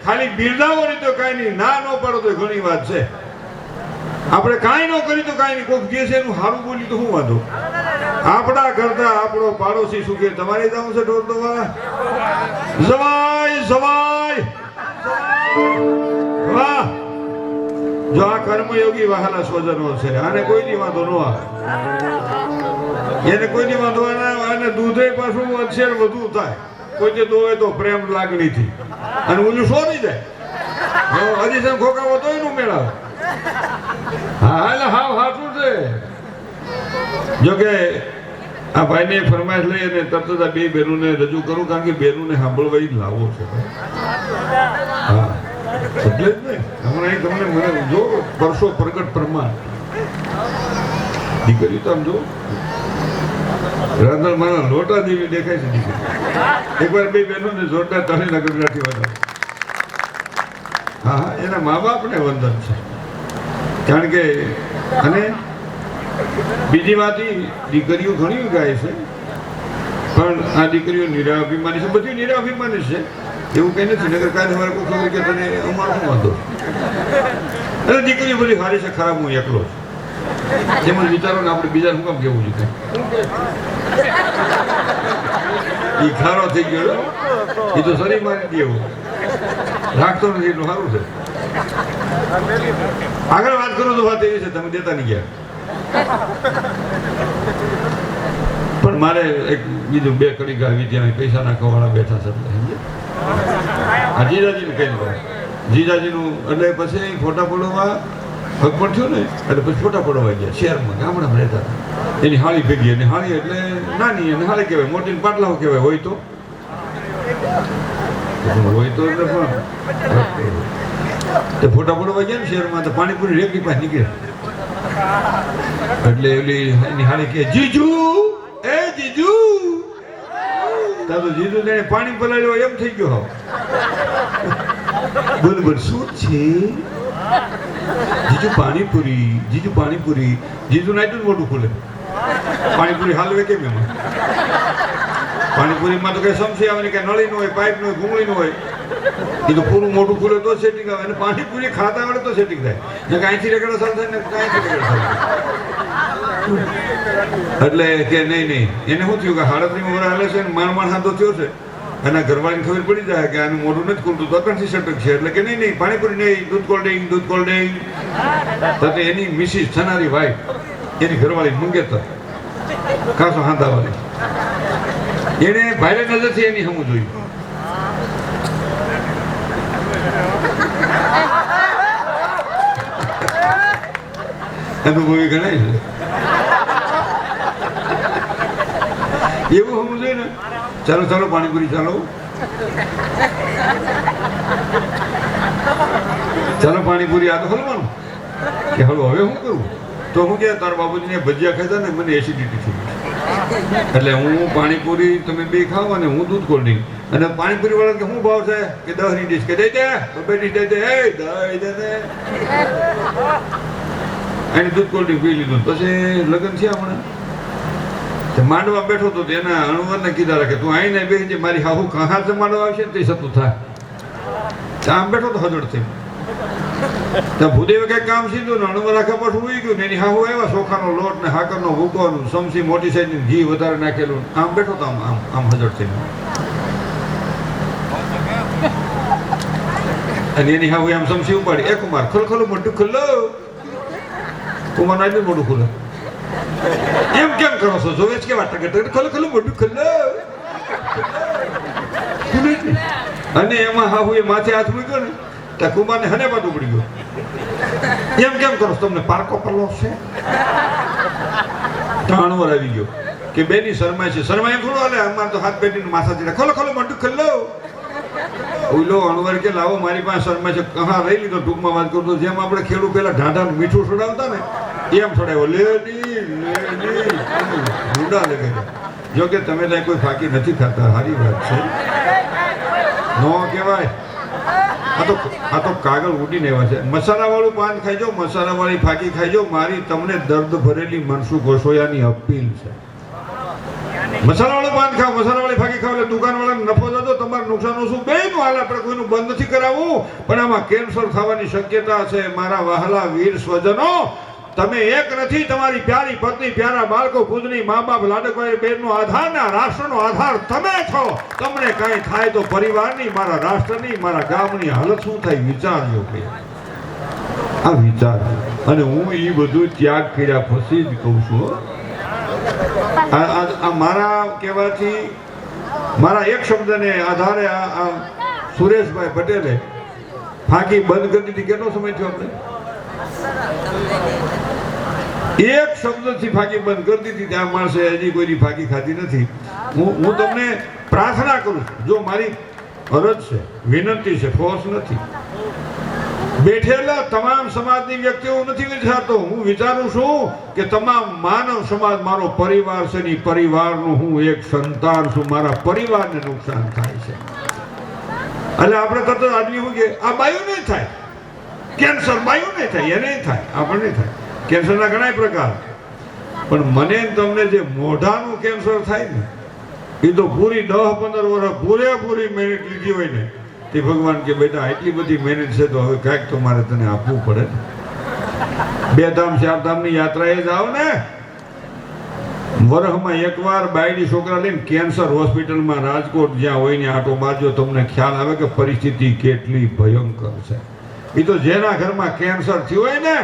ખાલી બિરદાવો નહીં તો કાંઈ નહીં, ના ન પાડો તો ઘણી વાત છે. આપણે કાંઈ ન કરી તો કાંઈ નહીં. કોક દે છે એનું સારું બોલ્યું તો શું વાંધો. આપણા કરતા આપણો પાડોશી શું કે તમારે જવું છે ઢોર દવા જવાય જવાય. વાહ, જો આ કર્મયોગી વહાલા સ્વજનો છે, આને કોઈની વાંધો ન આવે. એને કોઈની વાંધો અને દૂધે પાછું અક્ષર વધુ થાય. કોઈ દોવે તો પ્રેમ લાગણીથી અને ઊંધું સોરી જાય. હજી sem ખોકાવો તો એનું મેળાવે. હા એટલે હાવ હાથું છે. જોકે આ ભાઈને ફરમાઈશ લઈ અને તરત જ 2 બહેનોને રજૂ કરું, કારણ કે બહેનોને સાંભળવા જ લાવો છે. હા એટલે જ ને હમણાં તમને મને જો પરસો પ્રગટ પ્રમાણ દીકરી તો આમ જો રાંધણ મારા લોટા જેવી દેખાય છે દીકરી. એકવાર 2 બહેનોને જોરદાર તાળી નગરગાથી વધારે. હા એના મા બાપને વંદન છે. કારણ કે અને બીજી વાત દીકરીઓ ઘણી ગાય છે, પણ આ દીકરીઓ નિરાભિમાની છે. બધી નિરાભિમાની છે. એવું કઈ નથી. નગર કાલે સવારે કોઈ છોકરી કે તને અમારો શું વાંધો? અરે દીકરી બધી સારી છે, ખરાબ હું એકલો છું. જેમ વિચારો ને આપણે બીજા શું કામ કેવું જોઈએ? એ ખારો થઈ ગયો, એ તો શરીર મારી દે એવું રાખતો નથી, એટલું સારું છે. આગળ વાત કરો તો વાત એવી છે, તમે દેતા નહીં ગયા. પણ મારે એક બીજું 2 કડી ગાવી ત્યાં પૈસા નાખવા વાળા બેઠા છે. આ જીજાજીને કહી દો, જીજાજીનું એટલે પછી ફોટા પડવા ભગવાન થયો ને એટલે પછી ફોટા પડવા ગયા શહેરમાં, ગામડામાં રહેતા હતા. એની હાળી ભેગી, અને હાળી એટલે નાની અને હાળી કહેવાય, મોટી પાટલાઓ કહેવાય. હોય તો એટલે પણ ફોટા પડવા ગયા ને શહેરમાં, તો પાણીપુરી રેકડી પાસે નીકળે એટલે એની હાળી કહે, જીજુ એ જીજુ. તારું જીજુ ને પાણી પલાળ્યો એમ થઈ ગયો. બોલ બોલ શું છે? જીજુ પાણીપુરી, જીજુ પાણીપુરી. જીજુ નાઈટું મોટું ખુલે. પાણીપુરી હાલવે કેમ એમાં? પાણીપુરીમાં તો કઈ સમસી આવે ને, કઈ નળી નું હોય, પાઇપ નું હોય, ભૂંગળી નું હોય. એ તો પૂરું મોટું ખુલે તો સેટિંગ આવે, અને પાણીપુરી ખાતા આવડે તો સેટિંગ થાય. ને કાંઈથી રેકડા સાલ થાય ને કાંઈથી રેકડા સાલ થાય. એટલે કે નહીં એને શું થયું કે 37 વર્ષ હાલે છે, માણ હાથો થયો છે, અને ઘરવાળીને ખબર પડી જાય કે આનું મોઢું નથી ખુલતું, તો અકણથી સટક છે. એટલે કે નહીં પાણીપુરી નહીં, દૂધ કોલ્ડ ડ્રિંક. તો એની મિસિસ થનારી વાઈફ એની ઘરવાળી મંગેતર કાસો હાંધાવાળી, એને ભારે નજરથી એની હમું જોયું. અનુભવી ગણાય છે એવું હમું જોઈએ ને. ચાલો પાણીપુરી ચાલો પાણીપુરી. આ તો હલવાનું કે હલો હવે હું કરું? તો હું કે તારા બાબુજીને ભજીયા ખાતા ને મને એસિડિટી થઈ ગઈ, એટલે હું પાણીપુરી તમે 2 ખાવ અને હું દૂધ કોલ્ડ ડ્રિંક. અને પાણીપુરી વાળા કે શું ભાવ છે? કે 10 ની ડીશ. કે દઈ દે 2 ડીશ દઈ દે. અને દૂધ કોલ્ડ ડ્રિંક પી લીધું. પછી લગ્ન છે હમણાં, માંડવા બેઠો તો એના અણુવરને કીધા રાખે, તું આવીને બેસી મારી હાહુ કહા છે માંડવા આવશે ને તે સતું થાય. આમ બેઠો તો હજડ થઈ. તો ભૂદેવે કઈ કામ સીધું ને અણુવર આખા પર ઉઈ ગયું ને એની હાહુ આવ્યા, ચોખાનો લોટ ને હાકરનો ભૂકો, સમસી મોટી સાઈડ ઘી વધારે નાખેલું. આમ બેઠો તો આમ હજડ થઈ. અને એની હાહુ આમ સમસી ઉપાડી, એ કુમાર ખોલું મોટું ખુલ્લો. કુમાર ના મોટું ખુલ્લે. એમ કેમ કરો છો? જોવે જ કેવા ટકે ખોલું મોટું ખુલ્લો. અને એમાં હાહુ એ માથે હાથ મૂક્યો ને ત્યાં કુમારને હને બાદ ઉપડી ગયો. એમ કેમ કરો? તમને પારકો પરલો છે? ટાણવર આવી ગયો કે બેની શરમાય છે. શરમાય થોડું હાલે, અમારે તો હાથ બેટીને માથા ચડે. ખોલો મોટું ખુલ્લો. ઓલો અણવર કે લાવો મારી પાસે શરમાય છે. હા રહી લીધો. ટૂંકમાં વાત કરું તો જેમ આપણે ખેડૂત પેલા ઢાંઢા મીઠું છોડાવતા ને એમ છોડાવ્યો. લેડી રૂડા લગે. જો કે તમે ત્યાં કોઈ ફાંકી નથી ખાતા, સારી વાત છે. નો કહેવાય. આ તો કાગળ ઉડીને એવા છે. મસાલા વાળું પાન ખાઈ જાઓ, મસાલા વાળી ફાંકી ખાઈ જાઓ. મારી તમને દર્દ ભરેલી મનસુખ ગોસોયાની અપીલ છે. મસાલા વાળું પાન ખાઓ, મસાલા વાળી ફાંકી ખાઓ એટલે દુકાન વાળાને નફો જતો, તમારે નુકસાન ઓછું. બેનું હાલ આપણે કોઈનું બંધ નથી કરાવવું, પણ આમાં કેન્સર થવાની શક્યતા છે. મારા વહાલા વીર સ્વજનો, તમે એક નથી, તમારી પ્યારી પત્ની, પ્યારા બાળકો, પૂજની મા બાપ, લાડકવાળી બહેનનો આધાર ને રાષ્ટ્રનો આધાર તમે છો. તમને કઈ થાય તો પરિવારની, મારા રાષ્ટ્રની, મારા ગામની હાલત શું થાય વિચારજો. આ વિચાર. અને હું એ બધું ત્યાગ કર્યા પછી જ કહું છું. આ મારા કહેવાથી, મારા એક શબ્દને આધારે આ સુરેશભાઈ પટેલે ફાંકી બંધ કરી દીધી. કેટલો સમય થયો આપણે? એક શબ્દથી ફાંકી બંધ કરી દીધી. ત્યાં માણસે હજી કોઈની ફાંકી ખાધી નથી. હું તમને પ્રાર્થના કરું છું, જો મારી ફરજ છે, વિનંતી છે, ફોર્સ નથી. બેઠેલા તમામ સમાજની વ્યક્તિઓ નથી વિચારતો. હું વિચારું છું કે તમામ માનવ સમાજ મારો પરિવાર છે ને પરિવારનું હું એક સંતાન છું. મારા પરિવારને નુકસાન થાય છે એટલે આપણે તરત આદમી શું કે આ બાયું નહીં થાય, કેન્સર બાયું નહીં થાય, એ નહીં થાય, આપણે નહીં થાય. કેન્સરના ઘણા પ્રકાર, પણ મને તમને જે મોઢાનું કેન્સર થાય ને એ તો પૂરી 10-15 વર્ષ પૂરેપૂરી મિનિટ લીધી હોય ને તે ભગવાન કે બેટા એટલી બધી મહેનત છે તો હવે કાંઈક તો મારે તને આપવું પડે. 2 ધામ 4 ધામની યાત્રાએ જાઓ ને, વરહમાં એકવાર બાયડી છોકરા લઈને કેન્સર હોસ્પિટલમાં રાજકોટ જ્યાં હોય ને આટો મારજો, તમને ખ્યાલ આવે કે પરિસ્થિતિ કેટલી ભયંકર છે. એ તો જેના ઘરમાં કેન્સર થયું હોય ને,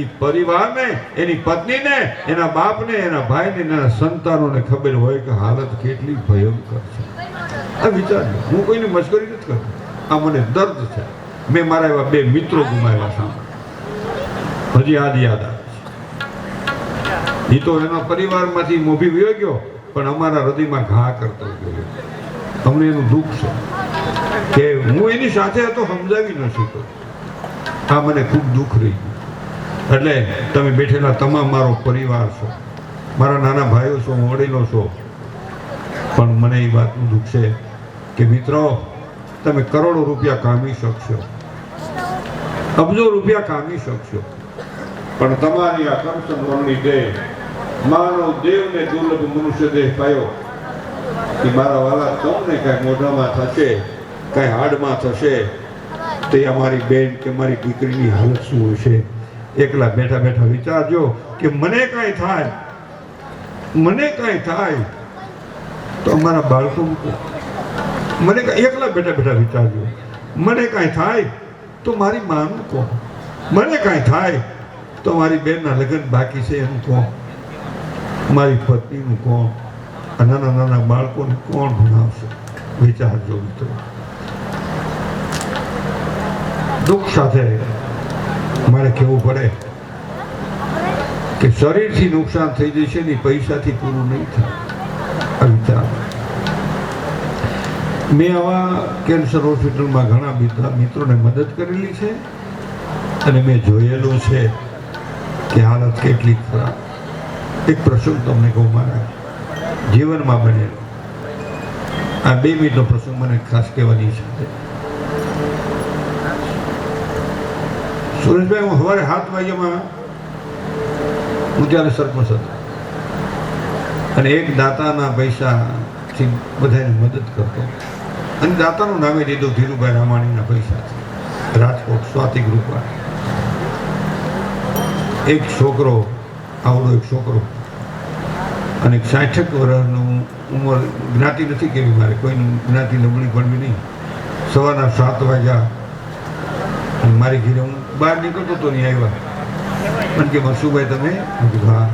એ પરિવારને, એની પત્નીને, એના બાપને, એના ભાઈને, એના સંતાનોને ખબર હોય કે હાલત કેટલી ભયંકર છે. આ વિચારજો, હું કોઈની મશ્કરી નથી કરતો, આ મને દર્દ છે. મેં મારા એવા 2 મિત્રો ગુમાવ્યા છે, હજી આજ યાદ આવે છે. એ તો એના પરિવારમાંથી મોભી વયો ગયો, પણ અમારા હૃદયમાં ઘા કરતો ગયો. અમને એનું દુઃખ છે કે હું એની સાથે હતો, સમજાવી ન શક્યો. આ મને ખૂબ દુઃખ રહી ગયું. એટલે તમે બેઠેલા તમામ મારો પરિવાર છો, મારા નાના ભાઈઓ છો, વડીલો છો, પણ મને એ વાતનું દુઃખ છે કે મિત્રો, તમે કરોડો રૂપિયા કામી શકશો, અબજો રૂપિયા કામી શકશો, પણ તમારી આ કરમસંદોની દેહ, માનવ દેવને દુર્લભ મનુષ્ય દેહ પાયો, કે મારા વાલા તમને કાંઈ મોઢામાં થશે, કાંઈ હાડમાં થશે, તે અમારી બેન કે મારી દીકરીની હાલત શું હશે? એકલા બેઠા બેઠા વિચારજો કે મને કાંઈ થાય, મને કાંઈ થાય તો અમારા બાળકો, મને એકલા બેઠા બેઠા વિચારજો, મને કાંઈ થાય તો મારી માનું કોણ, મને કાંઈ થાય તો મારી બેનના લગ્ન બાકી છે એનું કોણ, મારી પત્નીનું કોણ, નાના નાના બાળકોને કોણ ભણાવશે? વિચારજો મિત્રો. દુઃખ સાથે મારે કહેવું પડે કે શરીરથી નુકસાન થઈ જશે ને, પૈસાથી પૂરું નહીં થાય. આ વિચાર. મેં આવા કેન્સર હોસ્પિટલમાં ઘણા મિત્રોને મદદ કરેલી છે અને મેં જોયેલું છે કે હાલત કેટલી ખરાબ. એક પ્રસંગ તમને કહું, મારા જીવનમાં બનેલો. આ 2 મિનિટનો પ્રસંગ મને ખાસ કહેવાની છે. સુરેશભાઈ, હું સવારે 7 વાગ્યામાં હું ત્યારે સરપંચ હતો અને એક દાતાના પૈસાથી બધાને મદદ કરતો, અને દાતાનું નામે દીધું ધીરુભાઈ રામાણીના પૈસાથી, રાજકોટ સ્વાતિ ગ્રુપવાળા. એક છોકરો, આવડો એક છોકરો, અને 60 વર્ષનું ઉંમર, જ્ઞાતિ નથી કેવી મારે, કોઈની જ્ઞાતિ નબળી પડવી નહીં. સવારના 7 વાગ્યા મારી ઘરે હું બહાર નીકળતો તો નહીં આવ્યા. મને કે મરસુભાઈ તમે? હા,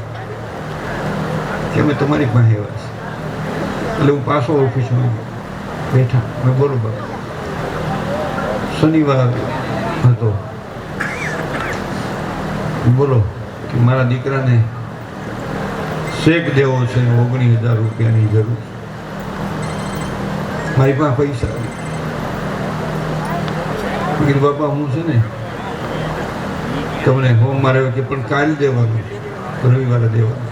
કે અમે તમારી પાસે આવ્યા છે. એટલે હું પાછો ઓફિસમાં બેઠા. મેં બરોબર, શનિવાર હતો, બોલો કે મારા દીકરાને શેક દેવો છે, 19,000 રૂપિયાની જરૂર. મારી પાસે પૈસા કીધું, બાપા હું છે ને તમને હોમમાં રહ્યો કે પણ કાલે દેવાનું, રવિવારે દેવાનું,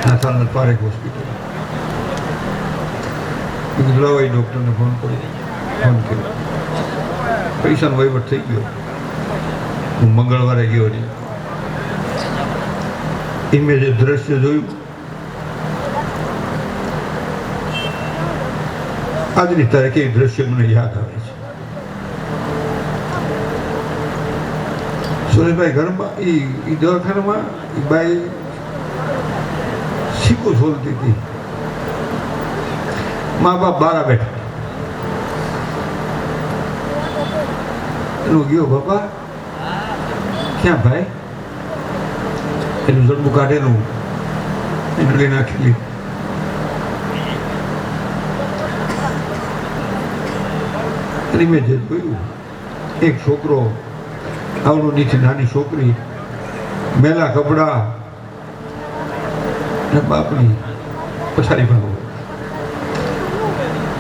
નાથાના પારેખ હોસ્પિટલ. કીધું લાવો, ડૉક્ટરને ફોન કર્યો, પૈસાનો વહીવટ થઈ ગયો. હું મંગળવારે ગયો ને એ મેં જે દ્રશ્ય જોયું, આજની તારીખે એ દ્રશ્ય મને યાદ આવે છે. સુરેશભાઈ ઘરમાં એ દવાખાનામાં એ બાઈ શીખું છોડતી હતી, મા બાપ બારા બેઠા. એનું ગયો, બાપા ક્યાં ભાઈ? એનું જડબું કાઢેલું, એને લઈ નાખેલી. અને મેં જે જોયું, એક છોકરો, આવડું નીચે નાની છોકરી, મેલા કપડા, બાપની પછાડી ભાગો.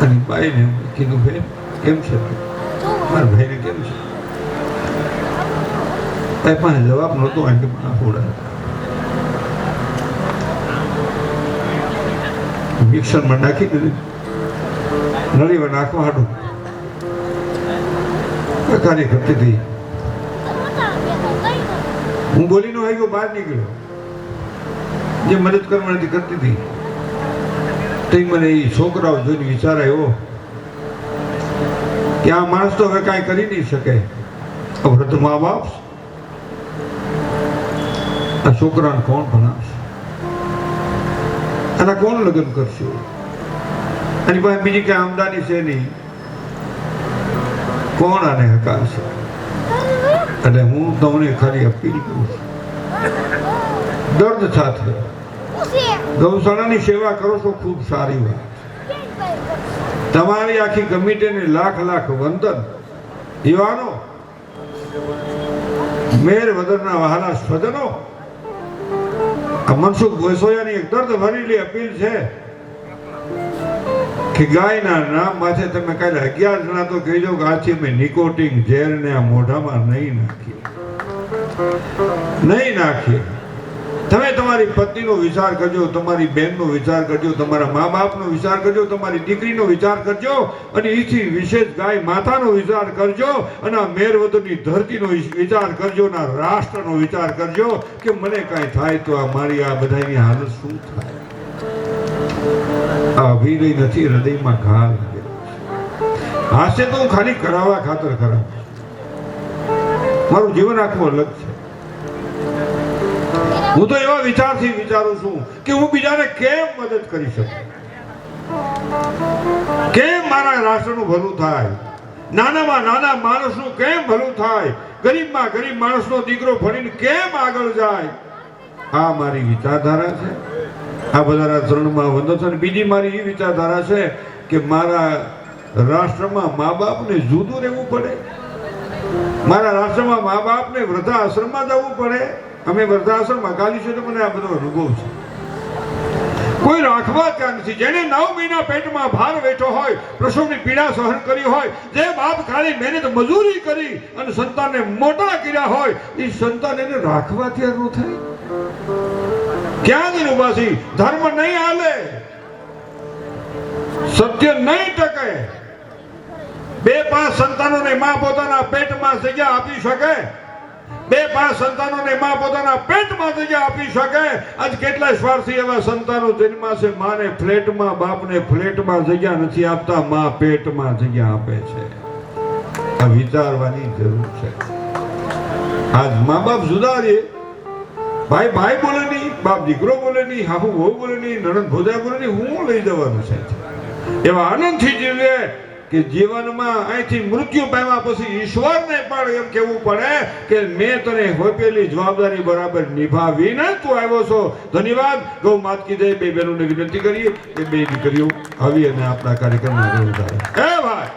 અને બાઈને કીધું, ભાઈ કેમ છે? મારા ભાઈને કેમ છે? ભાઈ પાસે જવાબ નહોતો, એમ કે થોડા મિક્સરમાં નાખી દીધું, નળીમાં નાખવા હાટું કાર્ય કરતી હતી. હું બોલી નો આવ્યો, બહાર નીકળ્યો. જે મદદ કરવાની કરતી હતી તે મને એ છોકરાઓ જોઈને વિચાર આવ્યો કે આ માણસ તો હવે કાંઈ કરી નહીં શકે. વૃદ્ધ મા બાપ આ છોકરાને કોણ ભણાવશે, અને કોણ લગ્ન કરશે, એની પાસે બીજી કઈ આમદાની છે નહીં, કોણ આને હકાવશે? એટલે હું તમને ખાલી અપીલ કરું છું, દર્દ સાથે ગૌશાળાની સેવા કરો છો, ખૂબ સારી વાત. તમારી આખી કમિટીને લાખ લાખ વંદન. યુવાનો, મેર વદરના વહાલા સ્વજનો, આ મનસુખ ગોસોયાની એક દર્દ ભરેલી અપીલ છે કે ગાયના નામ માથે તમે કાલે 11 જણા તો કહેજો કે આથી મેં નિકોટિન ઝેરને આ મોઢામાં નહીં નાખીએ. તમે તમારી પત્નીનો વિચાર કરજો, તમારી બહેનનો વિચાર કરજો, તમારા મા બાપનો વિચાર કરજો, તમારી દીકરીનો વિચાર કરજો, અને એથી વિશેષ ગાય માતાનો વિચાર કરજો, અને આ મેરવદરની ધરતીનો વિચાર કરજો, અને આ રાષ્ટ્રનો વિચાર કરજો કે મને કાંઈ થાય તો આ મારી આ બધાની હાલત શું થાય. આ અભિનય નથી, હૃદયમાં ઘા લાગેલો. હાસ્ય તો હું ખાલી કરાવવા ખાતર કરાવું, મારું જીવન આખું અલગ છે. હું તો એવા વિચારથી વિચારું છું કે હું બીજાને કેમ મદદ કરી શકું, કેમ મારા રાષ્ટ્રનું ભલું થાય, નાનામાં નાના માણસનું કેમ ભલું થાય, ગરીબમાં ગરીબ માણસનો દીકરો ભણીને કેમ આગળ જાય. આ મારી વિચારધારા છે. આ બધાના ચરણમાં વંદન છે. બીજી મારી એ વિચારધારા છે કે મારા રાષ્ટ્રમાં મા બાપને જુદું રહેવું પડે, મારા રાષ્ટ્રમાં મા બાપને વૃદ્ધાશ્રમમાં જવું પડે. અમે વૃદ્ધાશ્રમમાં ગાલી છે તો મને આ બધો અનુભવ છે. કોઈ રાખવા ત્યાં નથી. જેને 9 મહિના પેટમાં ભાર વેઠો હોય, પ્રસવની પીડા સહન કરી હોય, જે બાપ ખાલી મહેનત મજૂરી કરી અને સંતાનને મોટા કર્યા હોય, એ સંતાન એને રાખવા ત્યાં ન થાય. ક્યાં જઈને ઉભાસી? ધર્મ નહીં હાલે, સત્ય નહીં ટકે. 2-5 સંતાનોને માં પોતાના પેટમાં જગ્યા આપી શકે, 2-5 સંતાનોને માં પોતાના પેટમાં જગ્યા આપી શકે. આજ કેટલાય સ્વાર્થી એવા સંતાનો જન્મા છે, માને ફ્લેટમાં, બાપને ફ્લેટમાં જગ્યા નથી આપતા, માં પેટમાં જગ્યા આપે છે. આ વિચારવાની જરૂર છે. આજ મા બાપ જુદા રહે, ભાઈ ભાઈ બોલે નહીં, બાપ દીકરો બોલે નહીં, હાહુ વહુ બોલે નહીં, નણંદ ભોજાઈ બોલે નહીં, હું લઈ જવાનું છે. એવા આનંદથી જીવે કે જીવનમાં અહીંથી મૃત્યુ પામ્યા પછી ઈશ્વરને પણ એમ કહેવું પડે કે મેં તને હોપેલી જવાબદારી બરાબર નિભાવીને તું આવ્યો છો. ધન્યવાદ. ગૌ માત કી જય. બે બહેનોને વિનંતી કરીએ કે બે દીકરીઓ આવી અને આપણા કાર્યક્રમમાં જોડાય. હે ભાઈ.